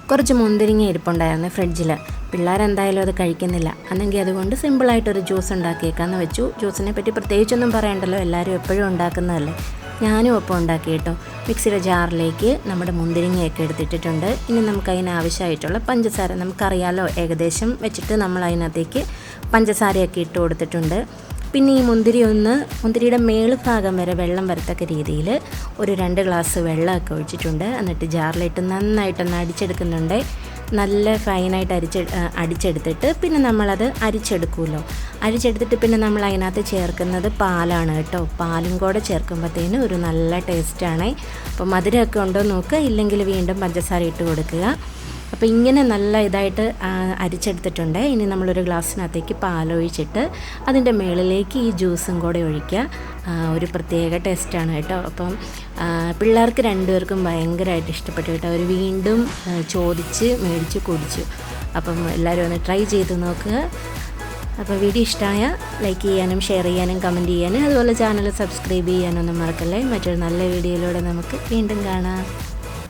കുറച്ച് മുന്തിരിങ്ങ ഇരിപ്പുണ്ടായിരുന്നു ഫ്രിഡ്ജിൽ. പിള്ളേരെന്തായാലും അത് കഴിക്കുന്നില്ല. അന്നെങ്കിൽ അതുകൊണ്ട് സിമ്പിളായിട്ടൊരു ജ്യൂസ് ഉണ്ടാക്കിയേക്കാമെന്ന് വെച്ചു. ജ്യൂസിനെ പറ്റി പ്രത്യേകിച്ചൊന്നും പറയണ്ടല്ലോ, എല്ലാവരും എപ്പോഴും ഉണ്ടാക്കുന്നതല്ലേ. ഞാനും ഒപ്പം ഉണ്ടാക്കി കേട്ടോ. മിക്സിയുടെ ജാറിലേക്ക് നമ്മുടെ മുന്തിരിങ്ങയൊക്കെ എടുത്തിട്ടിട്ടുണ്ട്. ഇനി നമുക്ക് അതിനാവശ്യമായിട്ടുള്ള പഞ്ചസാര നമുക്കറിയാമല്ലോ, ഏകദേശം വെച്ചിട്ട് നമ്മൾ അതിനകത്തേക്ക് പഞ്ചസാരയൊക്കെ ഇട്ട് കൊടുത്തിട്ടുണ്ട്. പിന്നെ ഈ മുന്തിരിയുടെ മേളുഭാഗം വരെ വെള്ളം വരത്തക്ക രീതിയിൽ ഒരു 2 ഗ്ലാസ് വെള്ളമൊക്കെ ഒഴിച്ചിട്ടുണ്ട്. എന്നിട്ട് ജാറിലിട്ട് നന്നായിട്ടൊന്ന് അടിച്ചെടുക്കുന്നുണ്ട്. നല്ല ഫൈനായിട്ട് അടിച്ചെടുത്തിട്ട് പിന്നെ നമ്മളത് അരിച്ചെടുക്കുമല്ലോ. അരിച്ചെടുത്തിട്ട് പിന്നെ നമ്മൾ അതിനകത്ത് ചേർക്കുന്നത് പാലാണ് കേട്ടോ. പാലും കൂടെ ചേർക്കുമ്പോഴത്തേനും ഒരു നല്ല ടേസ്റ്റാണ്. അപ്പോൾ മധുരമൊക്കെ ഉണ്ടോ നോക്കുക, ഇല്ലെങ്കിൽ വീണ്ടും പഞ്ചസാര ഇട്ട് കൊടുക്കുക. അപ്പോൾ ഇങ്ങനെ നല്ല ഇതായിട്ട് അരിച്ചെടുത്തിട്ടുണ്ട്. ഇനി നമ്മളൊരു ഗ്ലാസ്സിനകത്തേക്ക് പാലൊഴിച്ചിട്ട് അതിൻ്റെ മുകളിലേക്ക് ഈ ജ്യൂസും കൂടെ ഒഴിക്കുക. ഒരു പ്രത്യേക ടേസ്റ്റാണ് കേട്ടോ. അപ്പം പിള്ളേർക്ക് 2 പേർക്കും ഭയങ്കരമായിട്ട് ഇഷ്ടപ്പെട്ടു കേട്ടോ. അവർ വീണ്ടും ചോദിച്ച് മേടിച്ച് കുടിച്ചു. അപ്പം എല്ലാവരും ഒന്ന് ട്രൈ ചെയ്ത് നോക്കുക. അപ്പോൾ വീഡിയോ ഇഷ്ടമായ ലൈക്ക് ചെയ്യാനും ഷെയർ ചെയ്യാനും കമൻറ്റ് ചെയ്യാനും അതുപോലെ ചാനൽ സബ്സ്ക്രൈബ് ചെയ്യാനൊന്നും മറക്കല്ലേ. മറ്റൊരു നല്ല വീഡിയോയിലൂടെ നമുക്ക് വീണ്ടും കാണാം.